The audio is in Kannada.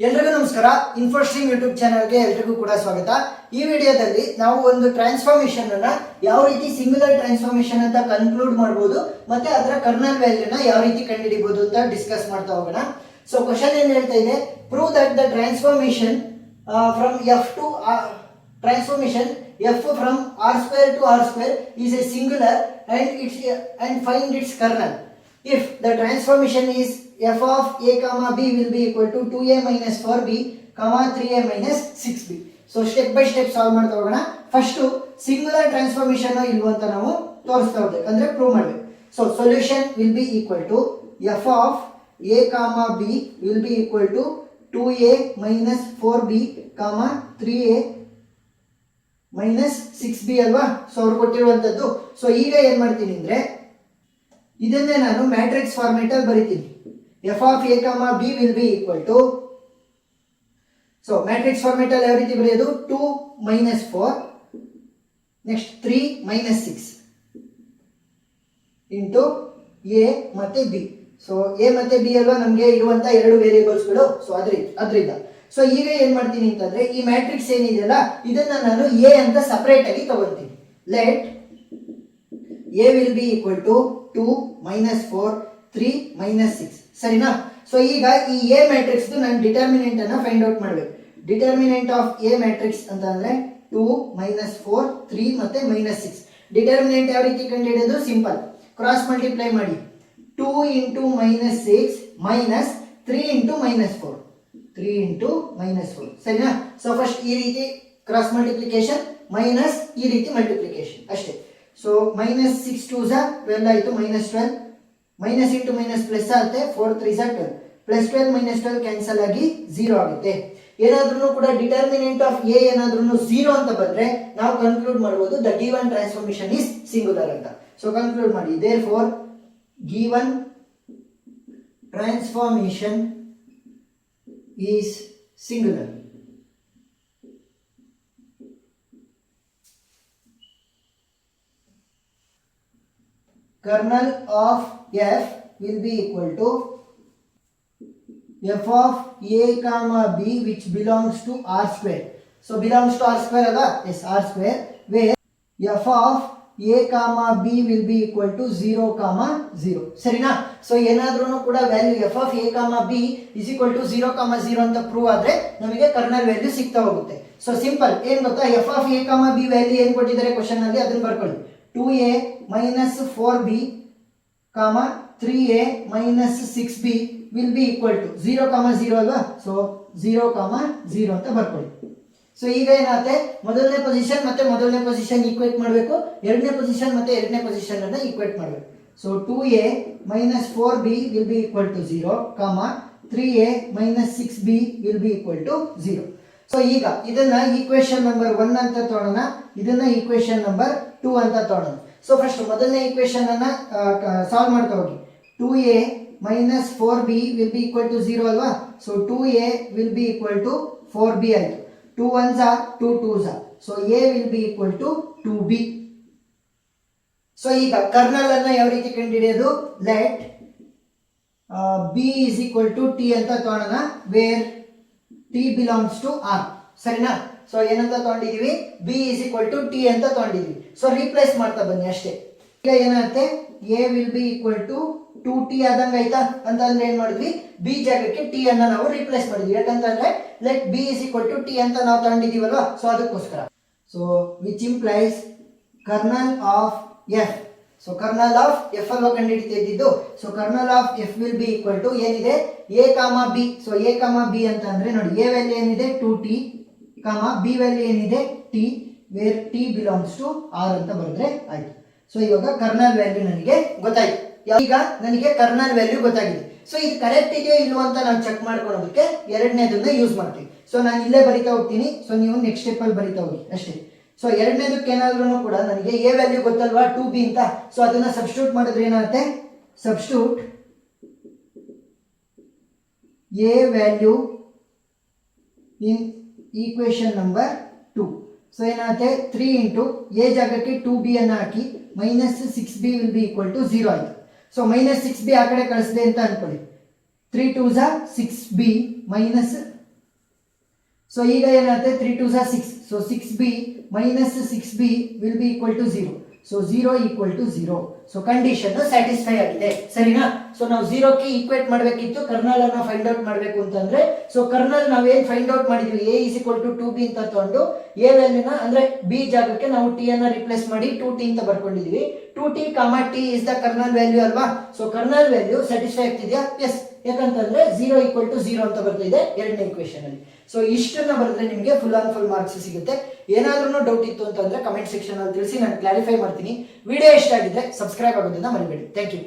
ಎಲ್ರಿಗೂ ನಮಸ್ಕಾರ. ಇನ್ಫೋಸ್ಟ್ರೀಮ್ ಯೂಟ್ಯೂಬ್ ಚಾನಲ್ಗೆ ಎಲ್ರಿಗೂ ಕೂಡ ಸ್ವಾಗತ. ಈ ವಿಡಿಯೋದಲ್ಲಿ ನಾವು ಒಂದು ಟ್ರಾನ್ಸ್ಫಾರ್ಮೇಶನ್ ಅನ್ನ ಯಾವ ರೀತಿ ಸಿಂಗುಲರ್ ಟ್ರಾನ್ಸ್ಫಾರ್ಮೇಶನ್ ಅಂತ ಕನ್ಕ್ಲೂಡ್ ಮಾಡಬಹುದು ಮತ್ತೆ ಅದರ ಕರ್ನಲ್ ವ್ಯಾಲ್ಯೂನ ಯಾವ ರೀತಿ ಕಂಡುಹಿಡಿಬಹುದು ಅಂತ ಡಿಸ್ಕಸ್ ಮಾಡ್ತಾ ಹೋಗೋಣ. ಸೊ ಕ್ವಶನ್ ಏನ್ ಹೇಳ್ತಾ ಇದೆ, prove that the transformation from F two transformation f from r square to r square is a singular and find its kernel if the transformation is f of a comma b will be equal to 2a minus 4b comma 3a minus 6b. so step by step solve ಮಾಡ್ತಾ ಹೋಗೋಣ. ಫಸ್ಟ್ ಸಿಂಗುಲರ್ ಟ್ರಾನ್ಸ್ಫಾರ್ಮೇಶನ್ ಇಲ್ವ ಅಂತ ನಾವು ತೋರಿಸ್ತಾ ಹೋಗ್ಬೇಕು ಅಂದ್ರೆ ಪ್ರೂವ್ ಮಾಡಬೇಕು. So solution will be equal to f of a comma b will be equal to 2a minus 4b comma 3a minus 6b ಅಲ್ವಾ. ಸೊ ಅವ್ರು ಕೊಟ್ಟಿರುವಂತದ್ದು. ಸೊ ಈಗ ಏನ್ ಮಾಡ್ತೀನಿ ಅಂದ್ರೆ ಇದನ್ನೇ ನಾನು ಮ್ಯಾಟ್ರಿಕ್ಸ್ ಫಾರ್ಮೇಟ್ ಅಲ್ಲಿ ಬರೀತೀನಿ. F of A comma B will be equal to, so matrix format ಅಲ್ಲಿ ಯಾವ ರೀತಿ ಬರೆಯೋದು, 2 minus 4 next 3 minus 6 into A ಮತ್ತೆ ಬಿ. ಸೊ ಎ ಮತ್ತೆ ಬಿ ಅಲ್ವಾ ನಮಗೆ ಇರುವಂತ ಎರಡು ವೇರಿಯೇಬಲ್ಸ್ಗಳು. ಸೊ ಅದರಿಂದ ಸೊ ಈಗ ಏನ್ ಮಾಡ್ತೀನಿ ಅಂತಂದ್ರೆ ಈ ಮ್ಯಾಟ್ರಿಕ್ಸ್ ಏನಿದೆಯಲ್ಲ ಇದನ್ನ ನಾನು ಎ ಅಂತ ಸಪರೇಟ್ ಆಗಿ ತಗೊಳ್ತೀನಿ. Let A will be equal to 2 minus 4 3 minus 6 ಸರಿನಾ. ಸೊ ಈಗ ಈ ಎ ಮ್ಯಾಟ್ರಿಕ್ಸ್ ನಾನು ಡಿಟರ್ಮಿನೆಂಟ್ ಅನ್ನ ಫೈಂಡ್ ಔಟ್ ಮಾಡಬೇಕು. ಡಿಟರ್ಮಿನೆಂಟ್ ಆಫ್ ಎ ಮ್ಯಾಟ್ರಿಕ್ಸ್ ಅಂತ ಅಂದ್ರೆ 2 minus 4 3 ಮತ್ತೆ minus 6. ಡಿಟರ್ಮಿನೆಂಟ್ ಯಾವ ರೀತಿ ಕಂಡುಹಿಡಿಯೋದು, ಸಿಂಪಲ್, ಕ್ರಾಸ್ ಮಲ್ಟಿಪ್ಲೈ ಮಾಡಿ. 2 into minus 6 minus 3 into minus 4 3 into minus 4 ಸರಿನಾ. ಸೊ ಫಸ್ಟ್ ಈ ರೀತಿ ಕ್ರಾಸ್ ಮಲ್ಟಿಪ್ಲಿಕೇಶನ್ ಮೈನಸ್ ಈ ರೀತಿ ಮಲ್ಟಿಪ್ಲಿಕೇಶನ್ ಅಷ್ಟೇ. ಸೊ ಮೈನಸ್ 6 2 12 ಆಯಿತು, minus 12 minus into minus plus ಆಗುತ್ತೆ, 4 3 12 ಪ್ಲಸ್ 12 ಮೈನಸ್ 12 ಕ್ಯಾನ್ಸಲ್ ಆಗಿ 0 ಆಗುತ್ತೆ. ಏನಾದ್ರೂ ಕೂಡ ಡಿಟರ್ಮಿನೆಂಟ್ ಆಫ್ ಎ ಏನಾದ್ರೂ 0 ಅಂತ ಬಂದ್ರೆ ನಾವು ಕನ್ಕ್ಲೂಡ್ ಮಾಡಬಹುದು the given transformation is singular ಅಂತ. ಸೊ ಕನ್ಕ್ಲೂಡ್ ಮಾಡಿ, therefore given transformation is singular. Kernel of f will be equal to f of a comma b which belongs to r square. So belongs to r square aga, yes, r square, where f of a comma b will be equal to 0 comma 0 ಸರಿನಾ. ಸೊ ಏನಾದ್ರೂ ಕೂಡ value f of a comma b is equal to 0 comma 0 ಅಂತ ಪ್ರೂವ್ ಆದ್ರೆ ನಮಗೆ ಕರ್ನಲ್ ವ್ಯಾಲ್ಯೂ ಸಿಗ್ತಾ ಹೋಗುತ್ತೆ. ಸೊ ಸಿಂಪಲ್ ಏನ್ ಗೊತ್ತಾ, f of a comma b value ಏನ್ ಕೊಟ್ಟಿದ್ದಾರೆ ಕ್ವಶನ್ ಅಲ್ಲಿ ಅದನ್ನ ಬರ್ಕೊಳ್ಳಿ. 2a minus 4b comma 3a minus 6b will be equal to 0 comma 0 ಅಲ್ವಾ. ಸೊ 0 comma 0 ಅಂತ ಬರ್ಕೊಳ್ಳಿ. ಸೊ ಈಗ ಏನಾಗುತ್ತೆ, ಮೊದಲನೇ ಪೊಸಿಷನ್ ಮತ್ತೆ ಮೊದಲನೇ ಪೊಸಿಷನ್ ಈಕ್ವೇಟ್ ಮಾಡಬೇಕು, ಎರಡನೇ ಪೊಸಿಷನ್ ಮತ್ತೆ ಎರಡನೇ ಪೊಸಿಷನ್ ಅನ್ನ ಈಕ್ವೇಟ್ ಮಾಡಬೇಕು. So 2a minus 4b will be equal to 0 comma 3a minus 6b will be equal to 0. So ಈಗ ಇದನ್ನ ಈಕ್ವೇಶನ್ ನಂಬರ್ 1 ಅಂತ ತಗೊಳ್ಳೋಣ, ಇದನ್ನ ಈಕ್ವೇಶನ್ ನಂಬರ್ 2 ಅಂತ ತಗೊಳ್ಳೋಣ. ಸೊ ಫಸ್ಟ್ ಮೊದಲನೇ ಈಕ್ವೇಶನ್ ಅನ್ನ ಸಾಲ್ವ್ ಮಾಡ್ತಾ ಹೋಗಿ. 2a minus 4b will be equal to 0 ಅಲ್ವಾ. So 2a will be equal to 4b ಆಯ್ತು. 2 1s are 2 2s are. So a will be equal to 2b. So ಈಗ ಕರ್ನಲ್ ಅನ್ನ ಯಾವ ರೀತಿ ಕಂಡುಹಿಡಿಯೋದು, let b is equal to t ಅಂತ ತಗೊಳ್ಳೋಣ, where t belongs to r ಸರಿನಾ. ಸೊ ಏನಂತ ತಗೊಂಡಿದೀವಿ, b is equal to t ಅಂತ ತಗೊಂಡಿದೀವಿ. ಸೊ ರೀಪ್ಲೇಸ್ ಮಾಡ್ತಾ ಬನ್ನಿ ಅಷ್ಟೇ. ಈಗ ಏನಾಗುತ್ತೆ, a will be equal to 2t ಆದಂಗ ಆಯ್ತಾ. ಅಂತಂದ್ರೆ ಏನ್ ಮಾಡಿದ್ವಿ, b ಜಾಗಕ್ಕೆ t ಅನ್ನ ನಾವು ರೀಪ್ಲೇಸ್ ಮಾಡಿದ್ವಿ. ಯಾಕಂತಂದ್ರೆ let b is equal to t ಅಂತ ನಾವು ತಗೊಂಡಿದೀವಲ್ವಾ. ಸೊ ಅದಕ್ಕೋಸ್ಕರ. So which implies kernel of f. So kernel of f ಅಲ್ವಾ ಕಂಡುಹಿಡಿತಾ ಇದ್ದಿದ್ದು. So kernel of f will be equal to ಏನಿದೆ, a comma b. So a comma b ಅಂತ ಅಂದ್ರೆ ನೋಡಿ, a ವ್ಯಾಲ್ಯೂ ಏನಿದೆ 2t ಕಾಮಾ b ವ್ಯಾಲ್ಯೂ ಏನಿದೆ t, where t belongs to r ಅಂತ ಬರೆದ್ರೆ ಆಯ್ತು. ಸೊ ಇವಾಗ ಕರ್ನಲ್ ವ್ಯಾಲ್ಯೂ ನನಗೆ ಗೊತ್ತಾಯ್ತು. ಈಗ ನನಗೆ ಕರ್ನಲ್ ವ್ಯಾಲ್ಯೂ ಗೊತ್ತಾಗಿದೆ. ಸೊ ಇದು ಕರೆಕ್ಟ್ ಇದೆಯೋ ಇಲ್ವೋ ಅಂತ ನಾವು ಚೆಕ್ ಮಾಡ್ಕೊಳ್ಳೋದಕ್ಕೆ ಎರಡನೇದನ್ನ ಯೂಸ್ ಮಾಡ್ತೀವಿ. ಸೊ ನಾನು ಇಲ್ಲೇ ಬರಿತಾ ಹೋಗ್ತೀನಿ, ಸೊ ನೀವು ನೆಕ್ಸ್ಟ್ ಸ್ಟೆಪ್ ಅಲ್ಲಿ ಬರಿತಾ ಹೋಗಿ ಅಷ್ಟೇ. ಸೊ ಎರಡನೇದಕ್ಕೆ ಏನಾದ್ರೂ ಕೂಡ ನನಗೆ ಎ ವ್ಯಾಲ್ಯೂ ಗೊತ್ತಲ್ವಾ 2b ಅಂತ. ಸೊ ಅದನ್ನ ಸಬ್ಸ್ಟಿಟ್ಯೂಟ್ ಮಾಡಿದ್ರೆ ಏನಾಗುತ್ತೆ, substitute a value in equation number 2. So ಏನಾಗುತ್ತೆ, 3 ಇಂಟು ಎ ಜಾಗಕ್ಕೆ 2b ಅನ್ನ ಹಾಕಿ minus 6b will be equal to 0 ಆಯ್ತು. ಸೊ ಮೈನಸ್ 6b ಆ ಕಡೆ ಕಳಿಸಿದೆ ಅಂತ ಅನ್ಕೊಳ್ಳಿ. 3 2s are 6b minus so ಈಗ ಏನಾಗುತ್ತೆ 3 2 6, so 6b minus 6b will be equal to 0. So 0 equal to 0. So condition satisfy ಆಗಿದೆ, ಸರಿನಾ? ಸೊ ನಾವು 0 ಕ್ಕೆ ಈಕ್ವೇಟ್ ಮಾಡಬೇಕಿತ್ತು, ಕರ್ನಲ್ ಅನ್ನ ಫೈಂಡ್ ಔಟ್ ಮಾಡಬೇಕು ಅಂತಂದ್ರೆ, ಸೊ ಕರ್ನಲ್ ನಾವೇನ್ ಫೈಂಡ್ ಔಟ್ ಮಾಡಿದ್ವಿ, a is equal to 2b ಅಂತ ತಗೊಂಡು a ವ್ಯಾಲ್ಯೂನ ಅಂದ್ರೆ b ಜಾಗಕ್ಕೆ ನಾವು t ಅನ್ನ ರಿಪ್ಲೇಸ್ ಮಾಡಿ 2t ಅಂತ ಬರ್ಕೊಂಡಿದ್ವಿ. 2t, t is the kernel value ಅಲ್ವಾ? ಸೊ ಕರ್ನಲ್ ವ್ಯಾಲ್ಯೂ ಸ್ಯಾಟಿಸ್ಫೈ ಆಗ್ತಿದ್ಯಾ? ಎಸ್, ಯಾಕಂತಂದ್ರೆ 0 equal to 0 ಅಂತ ಬರ್ತಿದೆ ಎರಡನೇ ಇಕ್ವೇಶನ್ ಅಲ್ಲಿ. ಸೊ ಇಷ್ಟನ್ನ ಬರೆದ್ರೆ ನಿಮಗೆ ಫುಲ್ ಆನ್ ಫುಲ್ ಮಾರ್ಕ್ಸ್ ಸಿಗುತ್ತೆ. ಏನಾದ್ರೂ ಡೌಟ್ ಇತ್ತು ಅಂತಂದ್ರೆ ಕಮೆಂಟ್ ಸೆಕ್ಷನ್ ಅಲ್ಲಿ ತಿಳಿಸಿ, ನಾನು ಕ್ಲಾರಿಫೈ ಮಾಡ್ತೀನಿ. ವಿಡಿಯೋ ಇಷ್ಟ ಆಗಿದ್ರೆ ಸಬ್ಸ್ಕ್ರೈಬ್ ಆಗೋದನ್ನ ಮರಿಬೇಡಿ. Thank you.